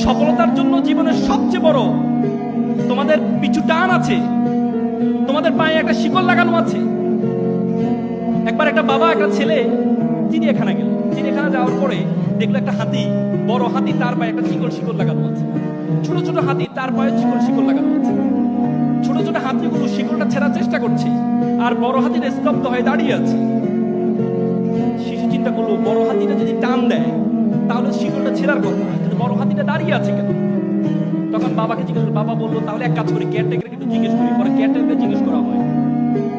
সফলতার জন্য জীবনের সবচেয়ে বড় তোমাদের পিছু টান আছে, তোমাদের পায়ে একটা শিকল লাগানো আছে। একবার একটা বাবা একটা ছেলে চিড়িয়াখানা গেল। চিড়িয়াখানা যাওয়ার পরে দেখলো একটা হাতি, বড় হাতি, তার পায়ে একটা শিকল লাগানো আছে। ছোট ছোট হাতি, তার পায়ে শিকল লাগানো আছে। ছোট ছোট হাতিগুলো শিকলটা ছেড়ার চেষ্টা করছে, আর বড় হাতিটা স্তব্ধ হয়ে দাঁড়িয়ে আছে। শিশু চিন্তা করলো, বড় হাতিটা যদি টান দেয় তাহলে শিকলটা ছেড়ার কথা, কিন্তু বড় হাতিটা দাঁড়িয়ে আছে কেন? তখন বাবাকে জিজ্ঞেস করলো। বাবা বললো, তাহলে এক কাজ করি, কেয়ারটেকারকে একটু জিজ্ঞেস করি। পরে কেয়ারটেকারকে জিজ্ঞেস করা হয়,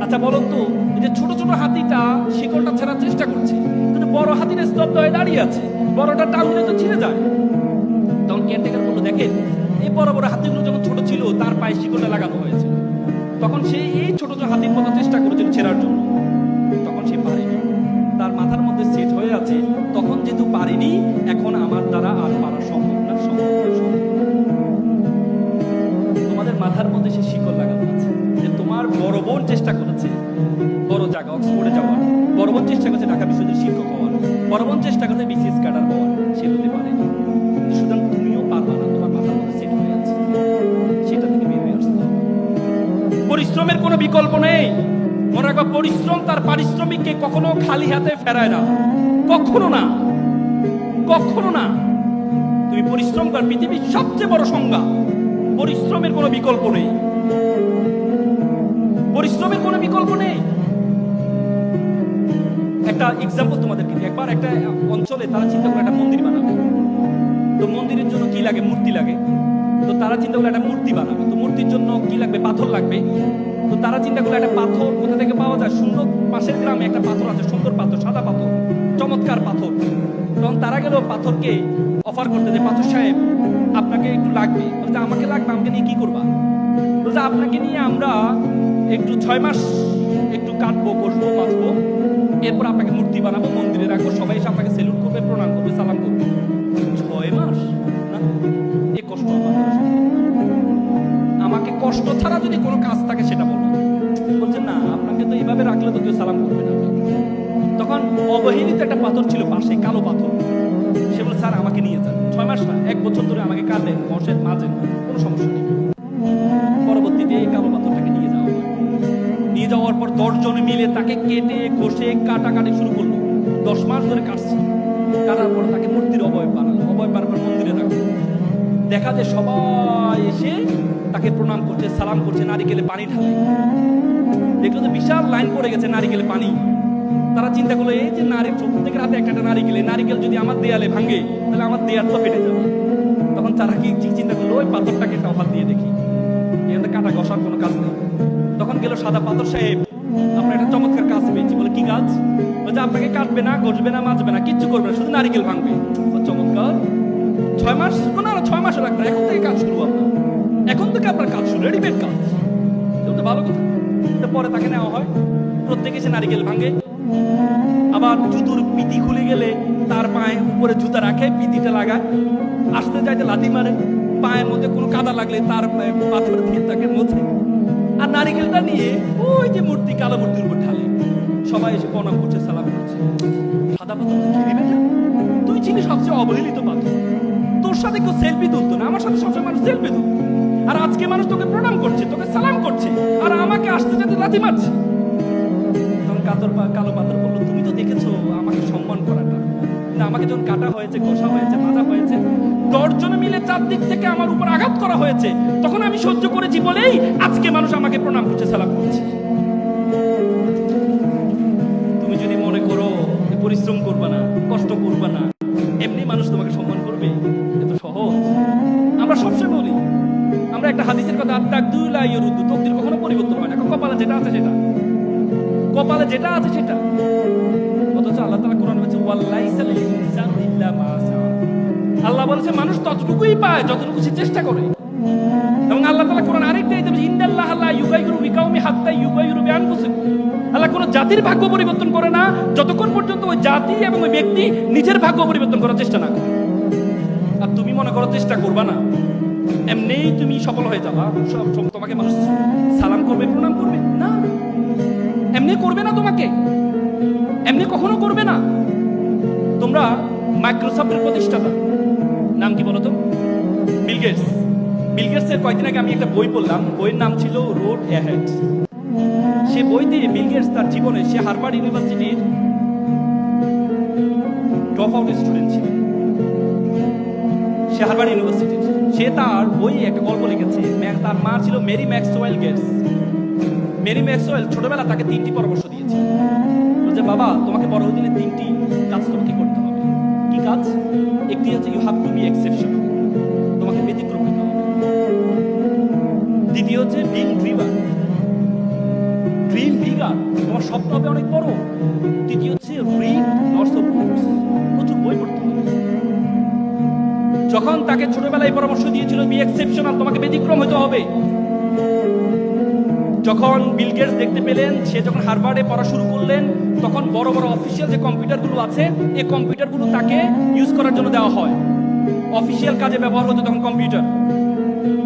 আচ্ছা বলুন তো, এই যে ছোট ছোট হাতিটা শিকলটা ছেড়ার চেষ্টা করছে, কিন্তু বড় হাতিটা স্তব্ধ হয়ে দাঁড়িয়ে আছে, বড়টা টান দিলে তো ছিঁড়ে যায়। তখন কেয়ারটেকার বললো, দেখেন, এই বড় বড় হাতিগুলো যখন ছোট ছিল তার পায়ে শিকলটা লাগানো হয়েছিল, তখন সে এই ছোট ছোট হাতির মতো চেষ্টা করেছিল ছেড়ার জন্য, তখন সে পারেনি। তার মাথার মধ্যে সেট হয়ে আছে, তখন যেহেতু পারিনি, এখন আমার দ্বারা আর পারা সম্ভব না, সম্ভব না, সম্ভব না। তোমাদের মাথার মধ্যে সে শিকল লাগানো আছে যে তোমার বড় বোন চেষ্টা করেছে বড় জায়গা অক্সফোর্ডে যাওয়ার, বড় বোন চেষ্টা করেছে ঢাকা বিশ্ববিদ্যালয়ের শিক্ষক হওয়ার, বড় বোন চেষ্টা করেছে বিসিএস ক্যাডার হওয়ার, সে হতে পারেনি। সুতরাং তুমিও পারবা না, তোমার মাথার মধ্যে সেট হয়ে আছে, সেটা থেকে বের হয়ে আসতে হবে। পরিশ্রমের কোনো বিকল্প নেই। মনে রাখবা, পরিশ্রম তার পারিশ্রমিককে কখনো খালি হাতে ফেরায় না, কখনো না, কখনো না। তুমি পরিশ্রম কর, পৃথিবীর সবচেয়ে বড় সংজ্ঞা। পরিশ্রমের কোনো বিকল্প নেই, পরিশ্রমের কোনো বিকল্প নেই। একটা এক্সাম্পল তোমাদেরকে দিই। একবার একটা অঞ্চলে তারা চিন্তা করে একটা মন্দির বানাবে। তো মন্দিরের জন্য কি লাগে? মূর্তি লাগে। তো তারা চিন্তা করলো একটা মূর্তি বানাবে। তো মূর্তির জন্য কি লাগবে? পাথর লাগবে। তো তারা চিন্তা করলো একটা পাথর কোথা থেকে পাওয়া যায়? সুন্দর পাশের গ্রামে একটা পাথর আছে, সুন্দর পাথর, সাদা পাথর, চমৎকার পাথর। তখন তারা গেল পাথরকে অফার করতে, যে পাথর সাহেব আপনাকে একটু লাগবে। বলছে, আমাকে লাগবে, আমাকে নিয়ে কি করবা? বলছে, আপনাকে নিয়ে আমরা একটু 6 মাস একটু কাটবো, কষবো, বাঁচবো, এরপর আপনাকে মূর্তি বানাবো, মন্দিরে রাখবো, সবাই এসে আপনাকে সেলুট করবে, প্রণাম করবে, সালাম করবে। 6 মাস না, এ কষ্ট আমাকে কষ্ট ছাড়া যদি কোনো কাজ থাকে সেটা বলো। বলছে, না, আপনাকে তো এইভাবে রাখলে তো কেউ সালাম করবে না। তখন অবহেলিত একটা পাথর ছিল পাশে, কালো পাথর। সে বলে, স্যার আমাকে নিয়ে যান, 6 মাস না, 1 বছর ধরে আমাকে কাটেন, বসেন, মাজেন, কোনো সমস্যা নেই। পরবর্তীতে এই কালো পাথরটাকে নিয়ে যাওয়া হয়। নিয়ে যাওয়ার পর 10 জন মিলে তাকে কেটে ঘষে কাটাকাটি শুরু করলো। 10 মাস ধরে কাটছে। কাটার পর তাকে মূর্তির অবয়ব বানালো। অবয়ব বানার পর মন্দিরে রাখলো। দেখা যায় সবাই এসে তাকে প্রণাম করছে, সালাম করছে, নারিকেলে পানি ঢালে। দেখলো তো বিশাল লাইন পড়ে গেছে নারিকেলে পানি। তারা চিন্তা করলো, এই যে প্রত্যেকের হাতে একটা নারিকেল যদি আমার দেয়ালে ভাঙে তাহলে আমার দেয়াল তো ফেটে যাবে। তখন তারা কি চিন্তা করলো, ওই পাথরটাকে একটা অফার দিয়ে দেখি, এখানে কাটা ঘষার কোনো কাজ নেই। তখন গেল সাদা পাথর সাহেব, আপনার একটা চমৎকার কাজ পেয়েছি। বলে, কি কাজ? বলছে, আপনাকে কাটবে না, ঘষবে না, মাজবে না, কিচ্ছু করবে না, শুধু নারিকেল ভাঙবে। চমৎকার। 6 মাস না, 6 মাসও লাগবে, এখন থেকে কাজ শুরু। আপনার এখন থেকে আপনার কাজ শুরু, রেডিমেড কাজ। ভালো কথা। পরে তাকে নেওয়া হয়, প্রত্যেকে সে নারিকেল ভাঙে। আবার জুতোর পিতি খুলে গেলে তার পায়ে উপরে জুতা রাখে, পিতিটা লাগায়, আসতে যাইতে লাথি মারে, পায়ের মধ্যে কোনো কাদা লাগলে তার পাথর দিয়ে তাকে মোছে, আর নারিকেলটা নিয়ে ওই যে মূর্তি, কালো মূর্তির উপর ঢালে। সবাই এসে প্রণাম করছে, সালাম করছে। সাদা পাথর ঘিরিবে না, তুই চিনি সবচেয়ে অবহেলিত পাথর, তোর সাথে কেউ সেলফি তুলতো না, আমার সাথে সবসময় মানুষ সেলফি তুলত, আর আজকে মানুষ তোকে প্রণাম করছে, তোকে সালাম করছে, আর আমাকে আসতে যেতে লাথি মারছে। তখন কালো পাথর বললো, তুমি তো দেখেছো আমাকে সম্মান করাটা, না আমাকে যখন কাটা হয়েছে, ঘষা হয়েছে, মাজা হয়েছে, 10 জন মিলে 4 দিক থেকে আমার উপর আঘাত করা হয়েছে, তখন আমি সহ্য করেছি বলেই আজকে মানুষ আমাকে প্রণাম করছে, সালাম করছে। তুমি যদি মনে করো পরিশ্রম করবা না, কষ্ট করবা না, এমনি মানুষ তোমাকে সম্মান করবে, এত সহজ? আমরা সবসময় বলি, আমরা একটা হাদিসের কথা, তকদির কখনো পরিবর্তন হয় না, কপালে যেটা আছে সেটা, কপালে যেটা আছে সেটা। অথচ আল্লাহ তাআলা কোরআনে বলেছে, ওয়ালাইসা লিল ইনসানি ইল্লা মা সাআ। আল্লাহ বলেছে মানুষ ততটুকুই পায় যতটুকু সে চেষ্টা করে। এবং আল্লাহ তাআলা কোরআন আরেকটা আয়াতে বলেছে, ইন্নাল্লাহা লা ইউগাইয়িরু বিকাউমি হাত্তা ইউগাইয়িরু বিআনফুসিহিম। আল্লাহ কোন জাতির ভাগ্য পরিবর্তন করে না যতক্ষণ পর্যন্ত ওই জাতি এবং ওই ব্যক্তি নিজের ভাগ্য পরিবর্তন করার চেষ্টা না করে। আর তুমি মনে করো চেষ্টা করবা না, এমনিই তুমি সফল হয়ে যাবা, তোমাকে মানুষ সালাম করবে, প্রণাম করবে না, এমনি করবে না, তোমাকে এমনি কখনো করবে না। তোমরা মাইক্রোসফটের প্রতিষ্ঠাতা, নাম কি বলতো? বিল গেটসের কয়েকদিন আগে আমি একটা বই পড়লাম, বইয়ের নাম ছিল রোড অ্যাহেড। সে বইতে বিল গেটস তার জীবনে, সে হার্ভার্ড ইউনিভার্সিটির ড্রপ আউট স্টুডেন্ট ছিলেন, সে হার্ভার্ড ইউনিভার্সিটির। সে তার বইয়ে একটা গল্প লিখেছে। তার মা ছিল Mary Maxwell Gates. Mary Maxwell ছোটবেলা তাকে 3টি পরামর্শ দিয়েছে, বলছে বাবা তোমাকে বড় হতে 3টি কাজ তোমাকে করতে হবে। কি কাজ? একটি হচ্ছে you have to be exceptional, তোমাকে ব্যতিক্রম হতে হবে। দ্বিতীয় হচ্ছে বিং ড্রিভার, ড্রিম বিগার, তোমার স্বপ্ন হবে অনেক বড়। তৃতীয় হচ্ছে রিড লটস অফ বুকস, প্রচুর বই পড়তে হবে। যখন তাকে ছোটবেলায় পরামর্শ দিয়েছিল বি এক্সেপশনাল, তোমাকে ব্যতিক্রম হতে হবে, যখন বিল গেটস দেখতে পেলেন, সে যখন হার্ভার্ডে পড়া শুরু করলেন, তখন বড় বড় অফিসিয়াল যে কম্পিউটারগুলো আছে, এই কম্পিউটারগুলো তাকে ইউজ করার জন্য দেওয়া হয়। অফিসিয়াল কাজে ব্যবহার হতো তখন কম্পিউটার।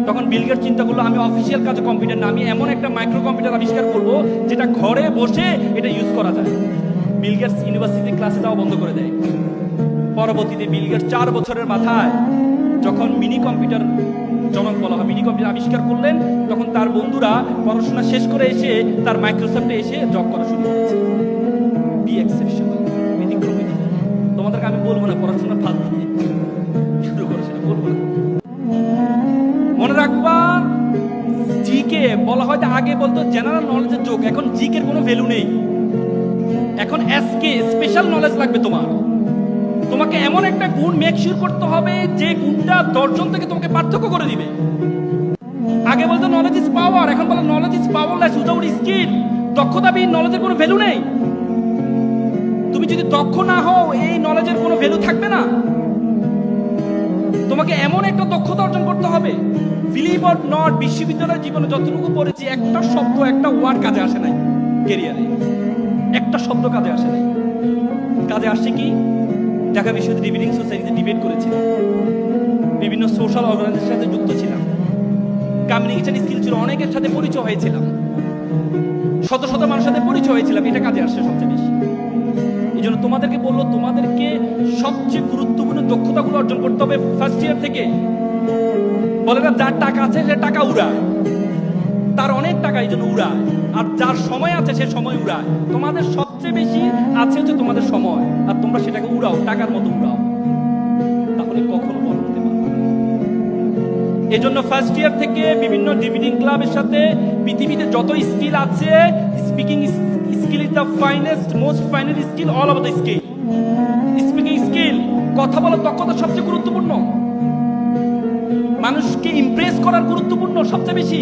তখন বিল গেটস চিন্তা করলো, আমি অফিসিয়াল কাজে কম্পিউটার না, আমি এমন একটা মাইক্রো কম্পিউটার আবিষ্কার করব যেটা ঘরে বসে এটা ইউজ করা যায়। বিল গেটস ইউনিভার্সিটি ক্লাসে যাওয়া বন্ধ করে দেয়। পরবর্তীতে বিল গেটস 4 বছরের মাথায় যখন মিনি কম্পিউটার, জনক বলা হয়, মিনি কম্পিউটার আবিষ্কার করলেন, তখন তার বন্ধুরা পড়াশোনা শেষ করে এসে তার মাইক্রোসফটে এসে জব করা শুরু করেছে। বি এক্সেপশনাল, ব্যতিক্রমিত। তোমাদেরকে আমি বলবো না পড়াশোনা বাদ দিয়ে শুরু করো, সেটা বলবো না। মনে রাখবা, জিকে বলা হয় আগে বলতো জেনারেল নলেজের যোগ, এখন জিকের কোনো ভ্যালু নেই। এখন এসকে, স্পেশাল নলেজ লাগবে তোমার। তোমাকে এমন একটা গুণ মেক শিওর করতে হবে যে গুণটা 10 জন থেকে তোমাকে পার্থক্য করে দিবে। আগে বলতো নলেজ ইজ পাওয়ার, এখন বলে knowledge is powerless without skill. দক্ষতাবিহীন নলেজের কোনো ভ্যালু নেই। তুমি যদি দক্ষ না হও, এই নলেজের কোনো ভ্যালু থাকবে না। তোমাকে এমন একটা দক্ষতা অর্জন করতে হবে। বিলিভ অর নট, বিশ্ববিদ্যালয়ের জীবনে যতটুকু পড়েছি, একটা শব্দ, একটা ওয়ার্ড কাজে আসে নাই। ক্যারিয়ারে একটা শব্দ কাজে আসে নাই। কাজে আসছে কি? ঢাকা বিশ্ববিদ্যালয় ডিবেটিং সোসাইটিতে ডিবেট করেছিলাম, বিভিন্ন সোশ্যাল অর্গানাইজেশনের সাথে যুক্ত ছিলাম, কমিউনিকেশন স্কিল ছিল, অনেকের সাথে পরিচয় হয়েছিলাম, শত শত মানুষের সাথে পরিচয় হয়েছিলাম। এটা কাজে আসছে সবচেয়ে বেশি। এই জন্য তোমাদেরকে বললো, তোমাদেরকে সবচেয়ে গুরুত্বপূর্ণ দক্ষতাগুলো অর্জন করতে হবে ফার্স্ট ইয়ার থেকে। বলে না, যার টাকা আছে সে টাকা উড়ায়, তার অনেক টাকা এই জন্য উড়ায়, আর যার সময় আছে সে সময় উড়ায়। তোমাদের সবচেয়ে বেশি আছে হচ্ছে তোমাদের সময়, আর তোমরা সেটাকে উড়াও, টাকার মতো উড়াও, তাহলে কখনো বড় হতে পারবে না। এই জন্য ফার্স্ট ইয়ার থেকে বিভিন্ন ডিবেটিং ক্লাবের সাথে পৃথিবীতে যত স্কিল আছে, speaking skill is the finest, most finest skill all over the skill. Speaking skill, কথা বলার দক্ষতা সবচেয়ে গুরুত্বপূর্ণ। মানুষকে ইমপ্রেস করার গুরুত্বপূর্ণ সবচেয়ে বেশি।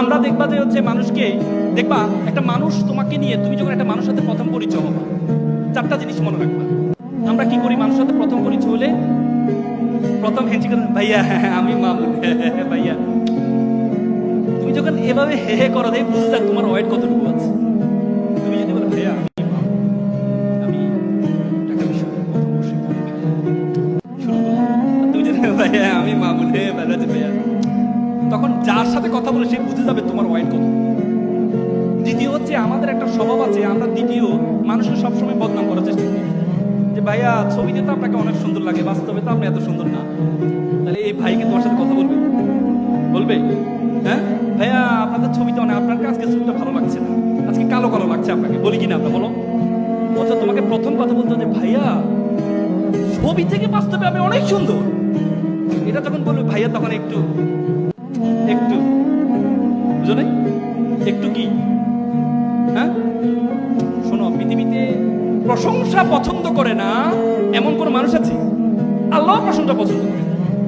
আমরা দেখবা যে হচ্ছে মানুষকে দেখবা, একটা মানুষ তোমাকে নিয়ে, তুমি যখন একটা মানুষের সাথে প্রথম পরিচয় হবা, 4টা জিনিস মনে রাখবা। আমরা কি করি মানুষের সাথে প্রথম পরিচয় হলে? প্রথম হ্যান্ডশেক করেন, ভাইয়া আমি মামুন, ভাইয়া। তুমি যখন এভাবে হে হে করো, দেখে বুঝে যাক তোমার ওয়েট কতটুকু আছে। তুমি যদি বলো ভাইয়া আমি ঢাকা বিশ্ববিদ্যালয়ের প্রথম বর্ষে পড়ি, শুরু করো। তুমি যদি ভাইয়া আমি মামুন, হে ভালো আছে ভাইয়া, তখন যার সাথে কথা বলে সে বুঝে যাবে তোমার ওয়েট কত। দ্বিতীয় হচ্ছে, আমাদের একটা স্বভাব আছে, আমরা দ্বিতীয় মানুষকে সবসময় বদনাম করার চেষ্টা করি, যে ভাইয়া ছবিতে তো আপনাকে অনেক সুন্দর লাগে, বাস্তবে তো আপনি এত সুন্দর না। তাহলে এই ভাইকে তোমার সাথে কথা বলবে? বলবে? হ্যাঁ ভাইয়া আপনাদের ছবিতে অনেক, আপনার আজকে ছবিটা ভালো লাগছে না, আজকে কালো কালো লাগছে আপনাকে, বলি কিনা আমরা? বলো। আচ্ছা, তোমাকে প্রথম কথা বলতে হবে, ভাইয়া ছবি থেকে বাস্তবে আমি অনেক সুন্দর। এটা যখন বলবে ভাইয়া, তখন একটু একটু বুঝো নাই, একটু কি, হ্যাঁ শোনো, পৃথিবীতে প্রশংসা পছন্দ করে না এমন কোন মানুষ আছে? আল্লাহ প্রশংসা পছন্দ করে।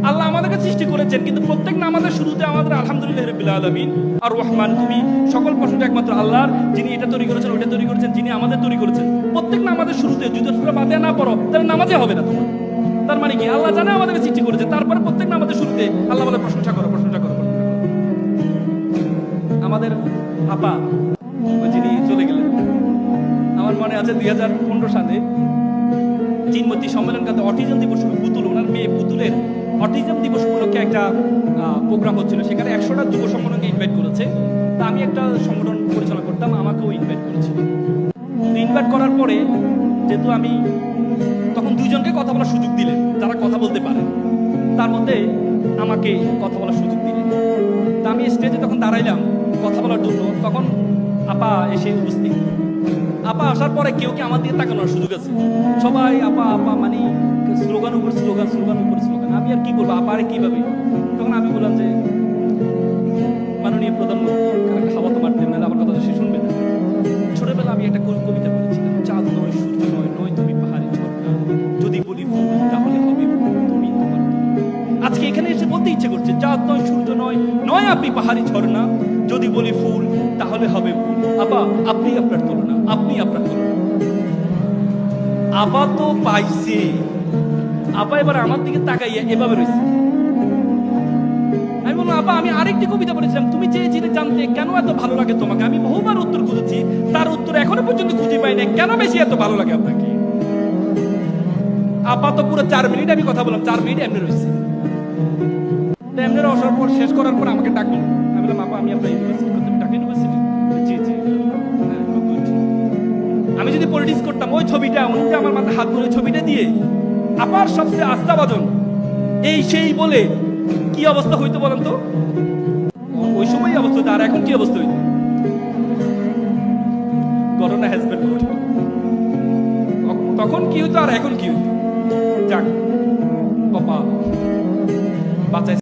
আল্লাহ আমাদেরকে সৃষ্টি করেছেন, কিন্তু প্রত্যেক নামাজের শুরুতে আমাদের আলহামদুলিল্লাহ রাব্বিল আলামিন আর রহমান, তুমি সকল প্রশংসা একমাত্র আল্লাহর, যিনি এটা তৈরি করেছেন, ওইটা তৈরি করেছেন, যিনি আমাদের তৈরি করেছেন। প্রত্যেক নামাজের শুরুতে যদি সূরা ফাতিহা না পড়ো, তাহলে নামাজে হবে না তোমার। তার মানে কি? আল্লাহ জানে আমাদেরকে সৃষ্টি করেছে, তারপরে প্রত্যেক নামাজের শুরুতে আল্লাহ আমাদের প্রশংসা করো, প্রশংসা করো, প্রশংসা করো। আমাদের আপা যিনি চলে গেলেন, আমার মনে আছে 2015 সালে চীনমতি সম্মেলন কাতে অটিজম দিবস, পুতুল, ওনার মেয়ে পুতুলের অটিজম দিবস উপলক্ষে একটা প্রোগ্রাম হচ্ছিল। সেখানে 100টা যুব সংগঠনকে ইনভাইট করেছে। তা আমি একটা সংগঠন পরিচালনা করতাম, আমাকেও ইনভাইট করেছিল। ইনভাইট করার পরে যেহেতু আমি তখন 2 জনকে কথা বলার সুযোগ দিলেন যারা কথা বলতে পারেন, তার মধ্যে আমাকে কথা বলার সুযোগ দিলেন। তা আমি স্টেজে তখন দাঁড়াইলাম কথা বলার জন্য, তখন আপা এসে উপস্থিত। আপা আসার পরে কেউ কি আমার দিকে তাকানোর সুযোগ আছে? সবাই আপা আপা, মানে স্লোগান উপর স্লোগান, স্লোগান উপর স্লোগান। আমি আর কি করবো, আপা আরে কিভাবে? তখন আমি বললাম যে মাননীয় প্রধানমন্ত্রী, কারণ হাওয়া তো মারতে না, আমার কথা তো সে শুনবে না। ছোটবেলা আমি একটা কবিতা পড়েছিলাম, চাঁদ নয় সূর্য নয়, নয় তুমি পাহাড়ি ঝর্ণা, যদি বলি ফুল তাহলে হবে ফুল, তুমি তোমার তুলনা। আজকে এখানে এসে বলতে ইচ্ছে করছে, চাঁদ নয় সূর্য নয়, নয় আপনি পাহাড়ি ঝর্ণা, যদি বলি ফুল তাহলে হবে ফুল। আপা আপনি আপনার তুলনা, আপনি আপনার তুলনা। আপা তো পাইছে। আপা এবার আমার দিকে তাকাইয়া এভাবে রয়েছে। আমি বললাম, আপা আমি আরেকটি কবিতা পড়েছিলাম, তুমি যে জিনিস জানতে কেন এত ভালো লাগে তোমাকে, আমি বহুবার উত্তর খুঁজেছি, তার উত্তর এখনো পর্যন্ত খুঁজে পাই না, কেন বেশি এত ভালো লাগে আপনাকে? আপা তো পুরো 4 মিনিট আমি কথা বললাম, 4 মিনিট এমনি রয়েছে। এমনি রসার পর, শেষ করার পর আমাকে ডাকলো। আমি বললাম, আপা আমি আপনার ইউনিভার্সিটি করতে, ঢাকা ইউনিভার্সিটি? জি জি। হ্যাঁ, good. আমি যদি পলিটিক্স করতাম, ওই ছবিটা উনি যে আমার মাথায় হাত ধরে ছবিটা দিয়ে আপার সবচেয়ে আস্থাভাজন এই সেই বলে কি অবস্থা হইতো বলেন তো? ওই সময় অবস্থা হইতো, আর এখন কি অবস্থা হইতো? Corona has been good. তখন কি হইতো আর এখন কি হইতো? যাক, কপাল বাঁচাই।